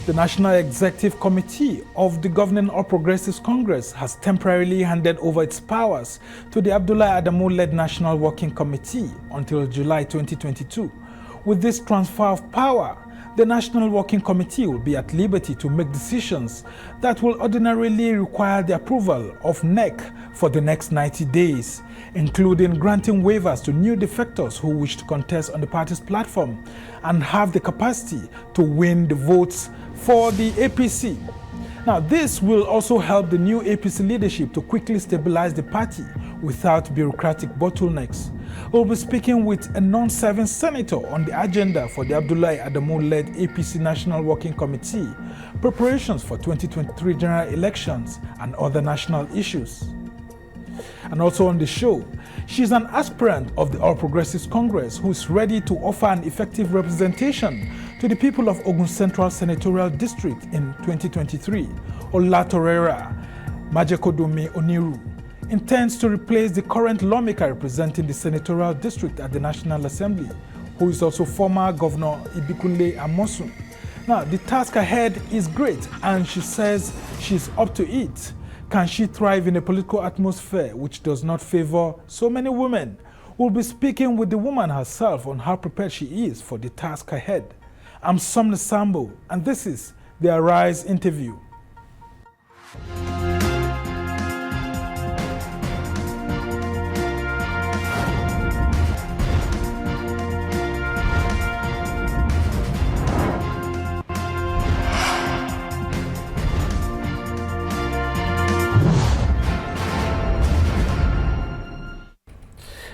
The National Executive Committee of the Governing All Progressives Congress has temporarily handed over its powers to the Abdullahi Adamu-led National Working Committee until July 2022. With this transfer of power, the National Working Committee will be at liberty to make decisions that will ordinarily require the approval of NEC for the next 90 days, including granting waivers to new defectors who wish to contest on the party's platform and have the capacity to win the votes for the APC. Now, this will also help the new APC leadership to quickly stabilize the party without bureaucratic bottlenecks. We'll be speaking with a non-serving senator on the agenda for the Abdullahi Adamu-led APC National Working Committee, preparations for 2023 general elections, and other national issues. And also on the show, she's an aspirant of the All Progressives Congress who is ready to offer an effective representation to the people of Ogun Central Senatorial District in 2023. Ola Torreira Majekodome Oniru intends to replace the current lawmaker representing the senatorial district at the National Assembly, who is also former Governor Ibikunle Amosun. Now, the task ahead is great, and she says she's up to it. Can she thrive in a political atmosphere which does not favor so many women? We'll be speaking with the woman herself on how prepared she is for the task ahead. I'm Somna Sambo, and this is the Arise interview.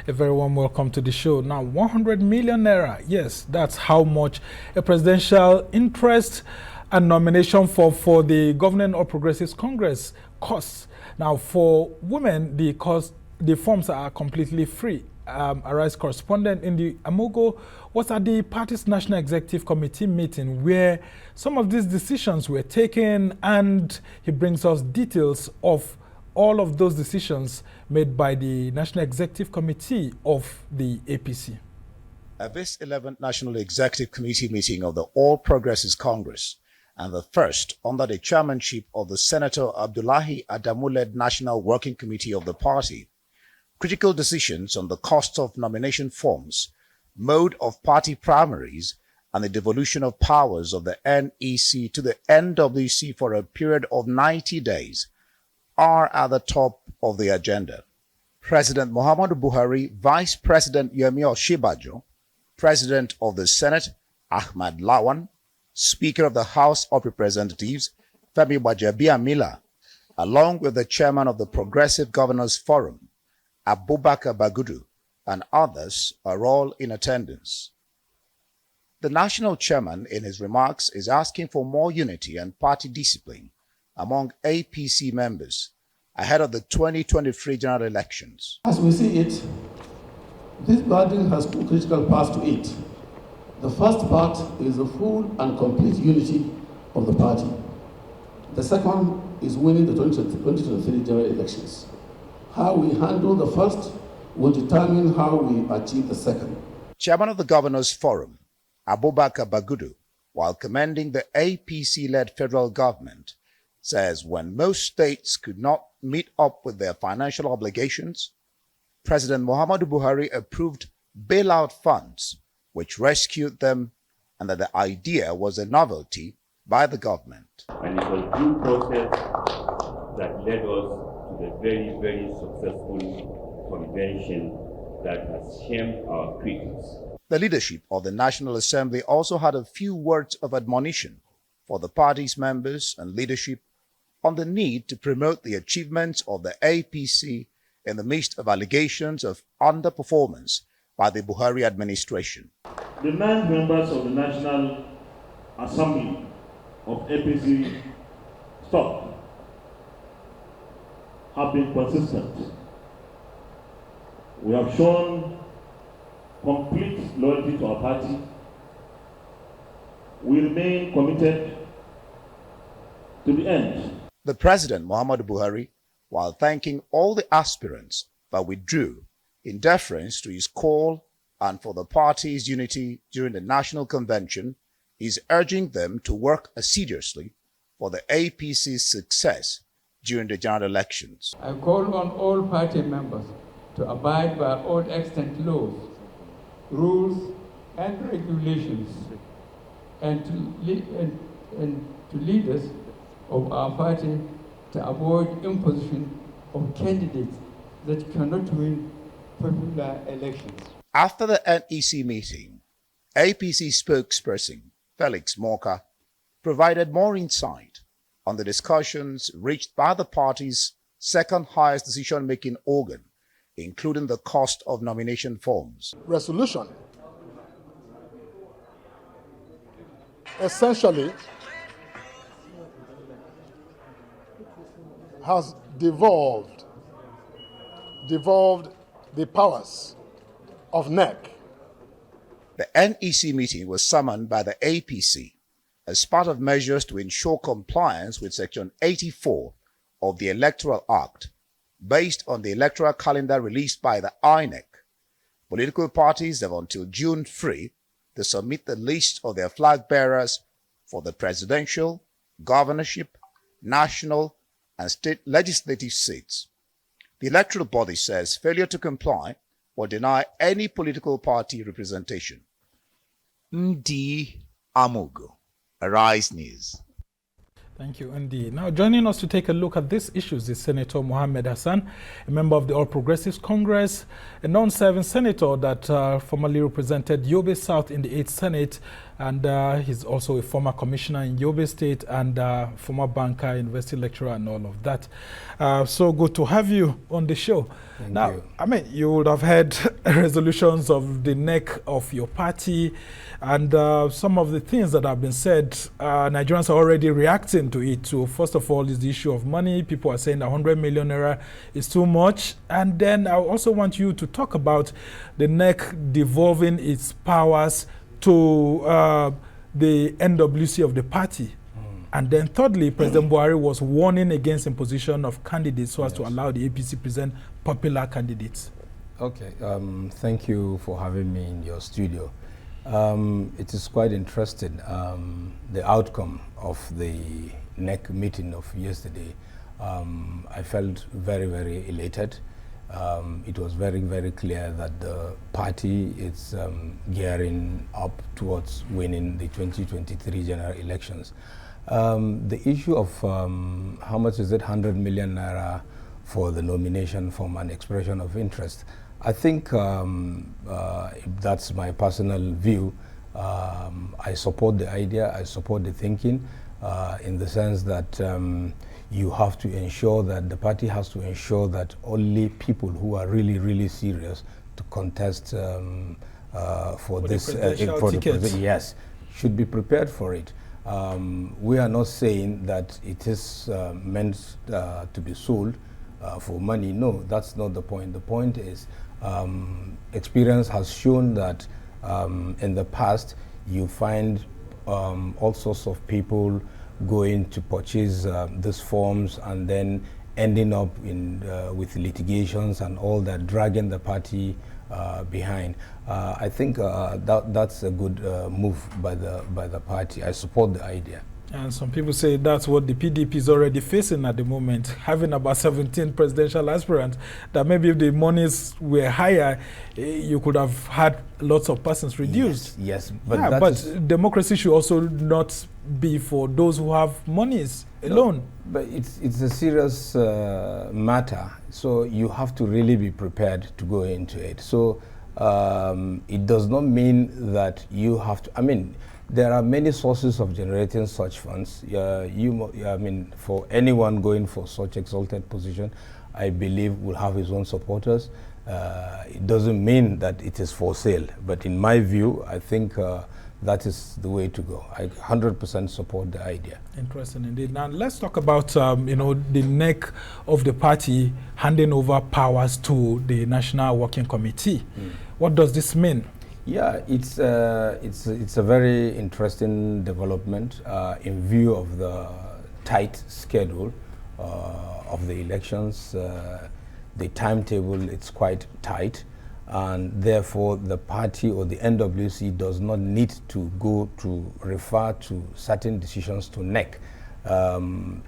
A very warm welcome to the show. Now, 100 million naira. Yes, that's how much a presidential interest and nomination for the Governing All Progressives Congress costs. Now, for women, the forms are completely free. Arise correspondent in the Amogo was at the party's National Executive Committee meeting where some of these decisions were taken, and he brings us details of all of those decisions made by the National Executive Committee of the APC. At this 11th National Executive Committee meeting of the All Progressives Congress, and the first under the chairmanship of the Senator Abdullahi Adamu-led National Working Committee of the party, critical decisions on the cost of nomination forms, mode of party primaries, and the devolution of powers of the NEC to the NWC for a period of 90 days are at the top of the agenda. President Muhammadu Buhari, Vice President Yemi Osinbajo, President of the Senate Ahmad Lawan, Speaker of the House of Representatives Femi Gbajabiamila, along with the Chairman of the Progressive Governors Forum Abubakar Bagudu, and others are all in attendance. The national chairman in his remarks is asking for more unity and party discipline among APC members ahead of the 2023 general elections. As we see it, this burden has two critical parts to it. The first part is the full and complete unity of the party. The second is winning the 2023 general elections. How we handle the first will determine how we achieve the second. Chairman of the Governors Forum, Abubakar Bagudu, while commending the APC-led federal government, says when most states could not meet up with their financial obligations, President Muhammadu Buhari approved bailout funds which rescued them, and that the idea was a novelty by the government. And it was due process that led us to the very, very successful convention that has shamed our critics. The leadership of the National Assembly also had a few words of admonition for the party's members and leadership on the need to promote the achievements of the APC in the midst of allegations of underperformance by the Buhari administration. The 9 members of the National Assembly of APC stock have been consistent. We have shown complete loyalty to our party. We remain committed to the end. The President, Muhammadu Buhari, while thanking all the aspirants that withdrew in deference to his call and for the party's unity during the National Convention, is urging them to work assiduously for the APC's success during the general elections. I call on all party members to abide by all extant laws, rules, and regulations, and to leaders of our party to avoid imposition of candidates that cannot win popular elections. After the NEC meeting, APC spokesperson Felix Morka provided more insight on the discussions reached by the party's second highest decision-making organ, including the cost of nomination forms. Resolution essentially has devolved the powers of NEC. The NEC meeting was summoned by the APC as part of measures to ensure compliance with Section 84 of the Electoral Act, based on the electoral calendar released by the INEC. Political parties have until June 3 to submit the list of their flag bearers for the presidential, governorship, national, and state legislative seats. The electoral body says failure to comply will deny any political party representation. Ndi Amugo, Arise News. Thank you, Andy. Now, joining us to take a look at these issues is Senator Mohammed Hassan, a member of the All Progressives Congress, a non-serving senator that formerly represented Yobe South in the 8th Senate, and he's also a former commissioner in Yobe State and former banker, university lecturer, and all of that. So good to have you on the show. Thank now, you. I mean, you would have heard resolutions of the NEC of your party, and some of the things that have been said, Nigerians are already reacting to it. So first of all is the issue of money. People are saying 100 million naira is too much. And then I also want you to talk about the NEC devolving its powers to the NWC of the party. And then thirdly, President Buhari was warning against imposition of candidates so as to allow the APC present popular candidates. Okay, thank you for having me in your studio. It is quite interesting, the outcome of the NEC meeting of yesterday. I felt very, very elated. It was very, very clear that the party is gearing up towards winning the 2023 general elections. The issue of how much is it, 100 million naira for the nomination from an expression of interest, I think that's my personal view. I support the idea, I support the thinking, in the sense that you have to ensure that the party has to ensure that only people who are really, really serious to contest for this, yes, should be prepared for it. We are not saying that it is meant to be sold for money. No, that's not the point. The point is experience has shown that in the past you find all sorts of people going to purchase these forms and then ending up in with litigations and all that, dragging the party behind. I think that's a good move by the party. I support the idea. And some people say that's what the PDP is already facing at the moment, having about 17 presidential aspirants, that maybe if the monies were higher, you could have had lots of persons reduced. Yes, but democracy should also not be for those who have monies alone. No, but it's a serious matter, so you have to really be prepared to go into it. So it does not mean that you have to, I mean, there are many sources of generating such funds. I mean, for anyone going for such exalted position, I believe will have his own supporters. It doesn't mean that it is for sale, but in my view, I think that is the way to go. I 100% support the idea. Interesting indeed. Now let's talk about you know, the NEC of the party handing over powers to the National Working Committee. What does this mean? Yeah, it's a very interesting development in view of the tight schedule of the elections. The timetable, it's quite tight. and therefore the party or the NWC does not need to go to refer to certain decisions to NEC.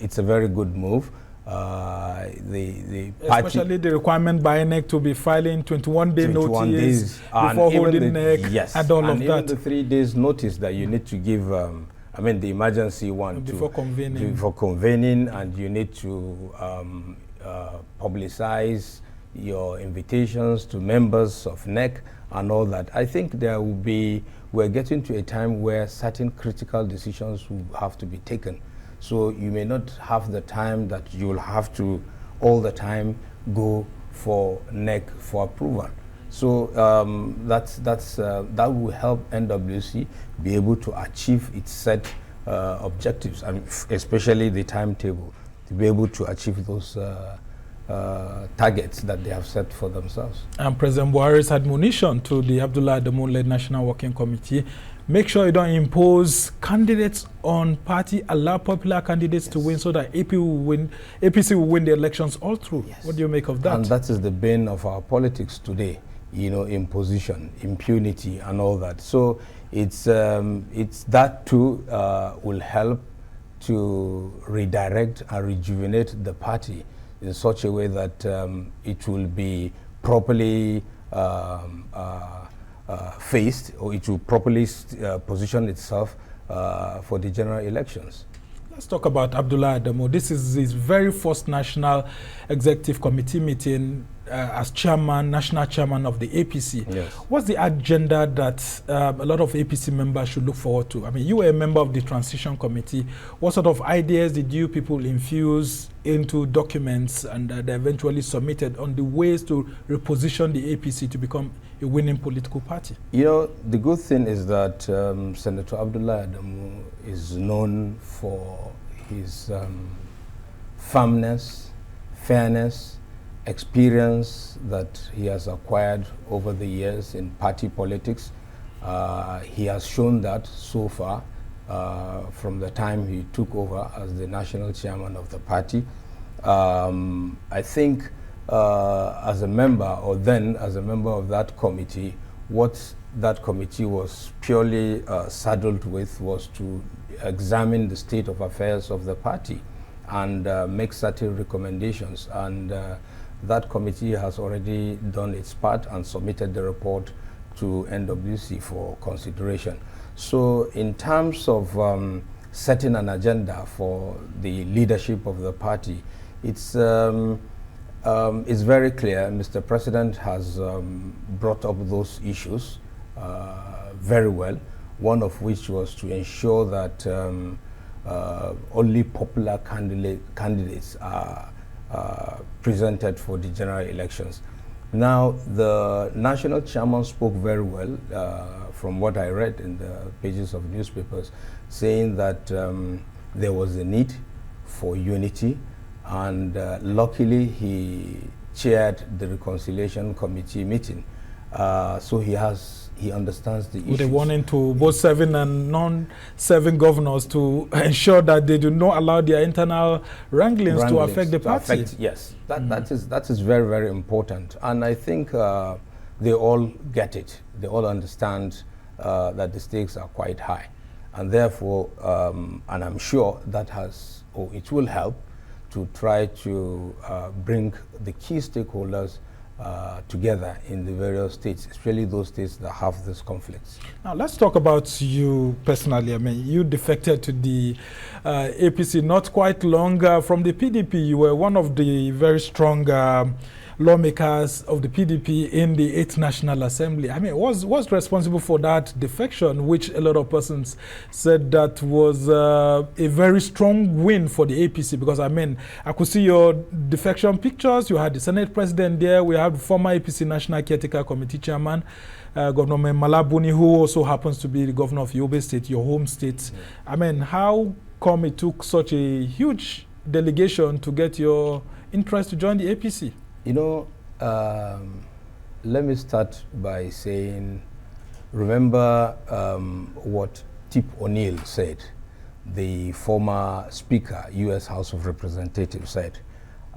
It's a very good move. The party, especially the requirement by NEC to be filing 21-day notice before holding NEC, yes, and all of even that. The 3 days notice that you need to give, I mean the emergency one before convening, and you need to publicize your invitations to members of NEC and all that. I think we're getting to a time where certain critical decisions will have to be taken. So you may not have the time that you will have to all the time go for NEC for approval. So that will help NWC be able to achieve its set objectives, and especially the timetable, to be able to achieve those targets that they have set for themselves. And President Buhari's admonition to the Abdullah Adamu-led National Working Committee: make sure you don't impose candidates on party, allow popular candidates to win so that APC will win the elections all through. Yes. What do you make of that? And that is the bane of our politics today, you know, imposition, impunity and all that. So it's that too will help to redirect and rejuvenate the party in such a way that it will be properly faced, or it will properly position itself for the general elections. Let's talk about Abdullah Adamu. This is his very first National Executive Committee meeting as chairman, national chairman of the APC. Yes. What's the agenda that a lot of APC members should look forward to? I mean, you were a member of the transition committee. What sort of ideas did you people infuse into documents and they eventually submitted on the ways to reposition the APC to become a winning political party? You know, the good thing is that Senator Abdullah Adamu is known for his firmness, fairness, experience that he has acquired over the years in party politics. He has shown that so far from the time he took over as the national chairman of the party. I think as a member, or then as a member of that committee, what that committee was purely saddled with was to examine the state of affairs of the party and make certain recommendations. And that committee has already done its part and submitted the report to NWC for consideration. So in terms of setting an agenda for the leadership of the party, it's very clear. Mr. President has brought up those issues very well, one of which was to ensure that only popular candidates are presented for the general elections. Now, the national chairman spoke very well, from what I read in the pages of newspapers, saying that there was a need for unity, and luckily he chaired the Reconciliation Committee meeting. So he understands the issues. With a warning to both serving and non-serving governors to ensure that they do not allow their internal wranglings to affect the party. Yes, that is very, very important. And I think they all get it. They all understand that the stakes are quite high. And therefore, and I'm sure that it will help to try to bring the key stakeholders together in the various states, especially those states that have these conflicts. Now let's talk about you personally. I mean, you defected to the APC not quite long from the PDP. You were one of the very strong lawmakers of the PDP in the 8th National Assembly. I mean, what's responsible for that defection, which a lot of persons said that was a very strong win for the APC? Because, I mean, I could see your defection pictures. You had the Senate President there. We have the former APC National Caretaker Committee Chairman, Governor Malabuni, who also happens to be the governor of Yobe State, your home state. Yeah. I mean, how come it took such a huge delegation to get your interest to join the APC? You know, let me start by saying, remember what Tip O'Neill said, the former Speaker, U.S. House of Representatives said.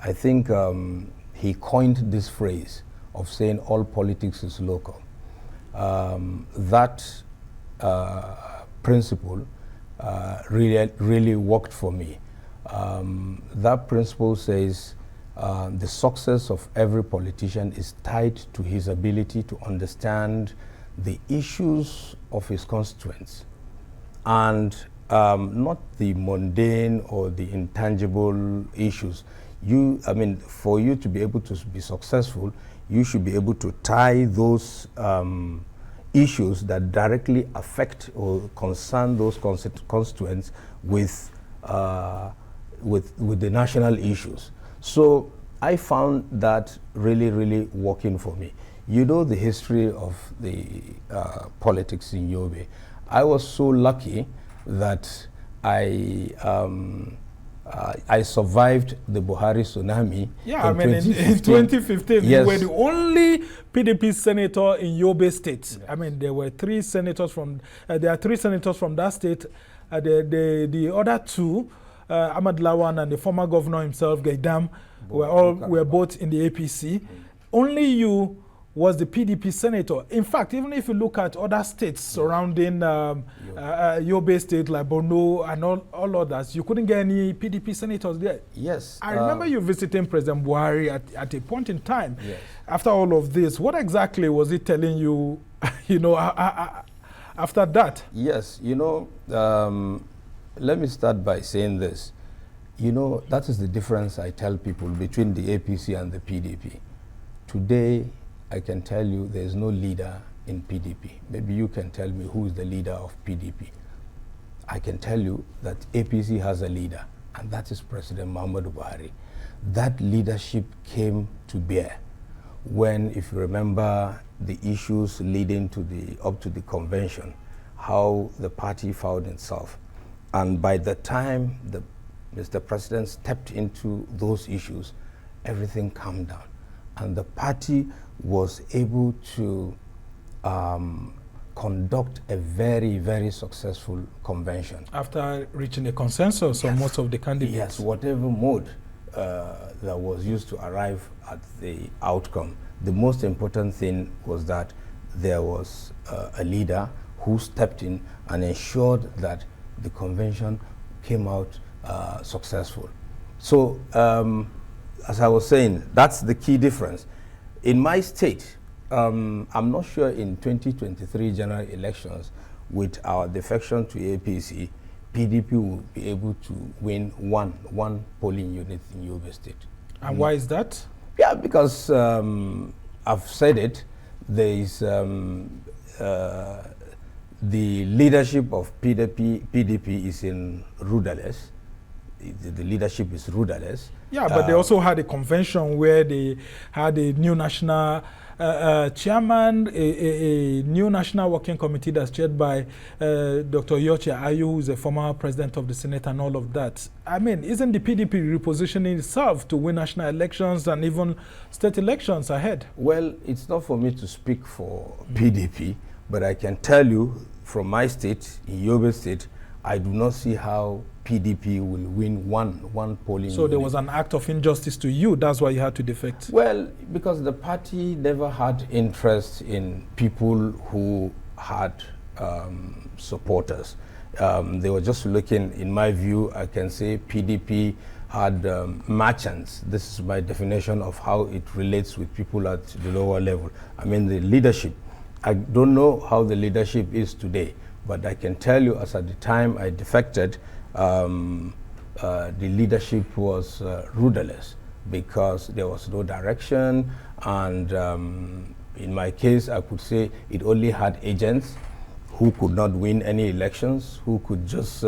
I think he coined this phrase of saying all politics is local. That principle really worked for me. That principle says the success of every politician is tied to his ability to understand the issues of his constituents and not the mundane or the intangible issues. For you to be able to be successful, you should be able to tie those issues that directly affect or concern those constituents with the national issues. So I found that really working for me. You know the history of the politics in Yobe. I was so lucky that I survived the Buhari tsunami. Yeah, in 2015, yes. You were the only PDP senator in Yobe State. Yes. There were three senators from, there are three senators from that state. The other two, Ahmad Lawan and the former governor himself, Gaidam, were both in the APC. Only you was the PDP senator. In fact, even if you look at other states surrounding Yobe State, like Borno and all others, you couldn't get any PDP senators there. Yes. I remember you visiting President Buhari at a point in time. Yes. After all of this, what exactly was he telling you, after that? Yes, let me start by saying this. That is the difference I tell people between the APC and the PDP. Today, I can tell you there is no leader in PDP. Maybe you can tell me who is the leader of PDP. I can tell you that APC has a leader, and that is President Muhammad Buhari. That leadership came to bear when, if you remember, the issues leading to up to the convention, how the party found itself. And by the time Mr. President stepped into those issues, everything calmed down. And the party was able to conduct a very successful convention. After reaching a consensus on most of the candidates? Yes, whatever mode that was used to arrive at the outcome. The most important thing was that there was a leader who stepped in and ensured that the convention came out successful. So, as I was saying, that's the key difference. In my state, I'm not sure in 2023 general elections, with our defection to APC, PDP will be able to win one polling unit in Yobe State. And why is that? Yeah, because I've said it, there is the leadership of PDP is in rudderless. The leadership is rudderless. Yeah, but they also had a convention where they had a new national chairman, a new national working committee that's chaired by Dr. Yoche Ayu, who is a former president of the Senate and all of that. Isn't the PDP repositioning itself to win national elections and even state elections ahead? Well, it's not for me to speak for PDP, but I can tell you from my state, in Yobe State, I do not see how PDP will win one polling So unit. There was an act of injustice to you, that's why you had to defect? Well, because the party never had interest in people who had supporters. They were just looking, in my view, I can say PDP had merchants. This is my definition of how it relates with people at the lower level. The leadership. I don't know how the leadership is today, but I can tell you, as at the time I defected, the leadership was rudderless because there was no direction, and in my case, I could say it only had agents who could not win any elections, who could just,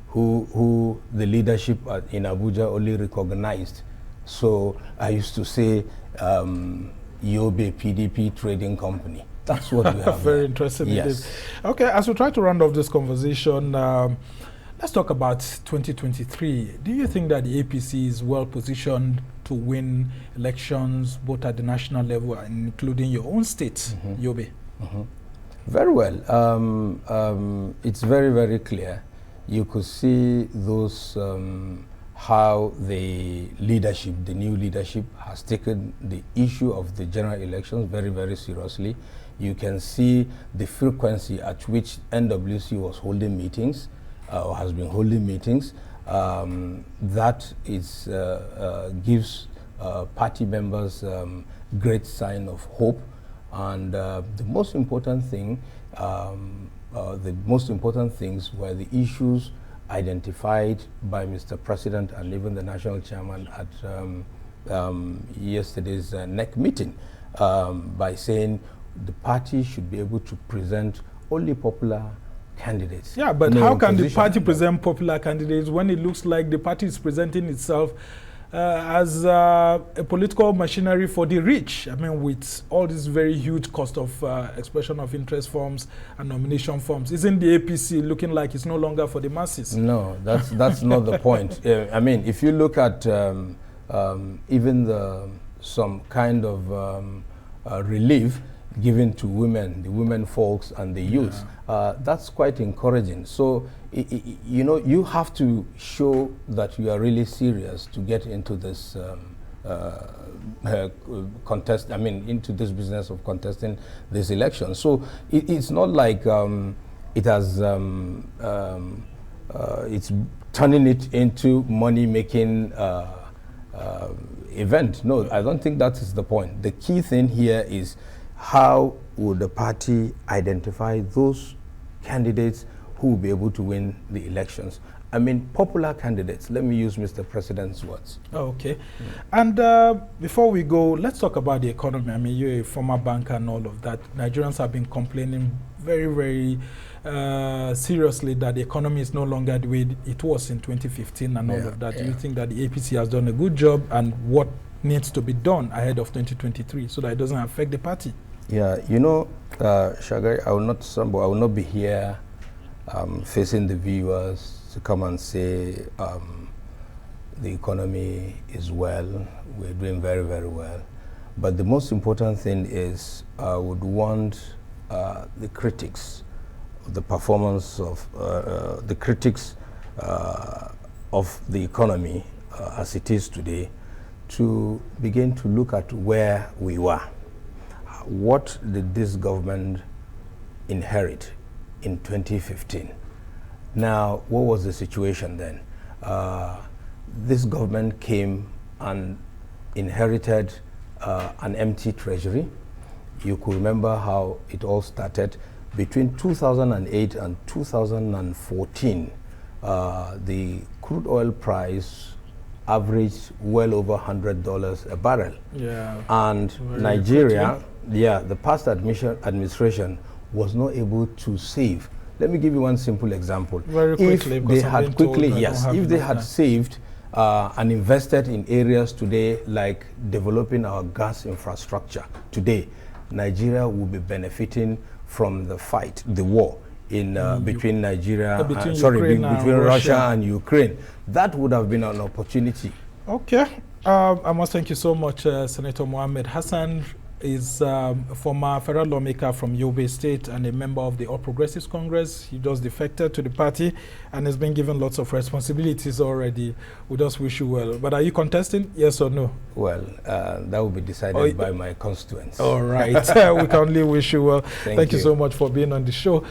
who the leadership in Abuja only recognized. So I used to say, Yobe PDP Trading Company. That's what we have. Very interesting. Yes. Okay, as we try to round off this conversation, let's talk about 2023. Do you think that the APC is well positioned to win elections, both at the national level, including your own state, Yobe? Very well. It's very clear. You could see those how the leadership, the new leadership, has taken the issue of the general elections very, very seriously. You can see the frequency at which NWC was holding meetings, or has been holding meetings. That is, gives party members great sign of hope. And the most important thing, the most important things were the issues identified by Mr. President and even the national chairman at yesterday's NEC meeting, by saying the party should be able to present only popular candidates. Yeah, but how can the party present popular candidates when it looks like the party is presenting itself as a political machinery for the rich? I mean, with all this very huge cost of expression of interest forms and nomination forms, isn't the APC looking like it's no longer for the masses? No, that's not the point. I mean, if you look at even some kind of relief given to women, the women folks and the youth, that's quite encouraging. So, you know, you have to show that you are really serious to get into this contest, I mean, into this business of contesting this election. So it's not like it has, it's turning it into money-making event. No, I don't think that is the point. The key thing here is how would the party identify those candidates who will be able to win the elections? I mean, popular candidates. Let me use Mr. President's words. Okay. And before we go, let's talk about the economy. I mean, you're a former banker and all of that. Nigerians have been complaining very, very seriously that the economy is no longer the way it was in 2015 and all of that. Do you think that the APC has done a good job, and what needs to be done ahead of 2023 so that it doesn't affect the party? Yeah, you know, Shagari, I will not be here facing the viewers to come and say the economy is well, we're doing very, very well. But the most important thing is I would want the critics, the performance of the critics of the economy as it is today, to begin to look at where we were. What did this government inherit in 2015? Now, what was the situation then? This government came and inherited an empty treasury. You could remember how it all started. Between 2008 and 2014, the crude oil price averaged well over $100 a barrel. Yeah. And Nigeria, the past administration was not able to save. Let me give you one simple example. Very quickly, if they had if they had saved and invested in areas today like developing our gas infrastructure today, Nigeria will be benefiting from the fight, the war in between Nigeria, between Russia and Ukraine. That would have been an opportunity. Okay, I must thank you so much, Senator Mohammed Hassan. Is a former federal lawmaker from Yobe State and a member of the All Progressives Congress. He just defected to the party and has been given lots of responsibilities already. We just wish you well. But are you contesting, yes or no? Well, that will be decided by my constituents. All right. We can only wish you well. Thank you so much for being on the show.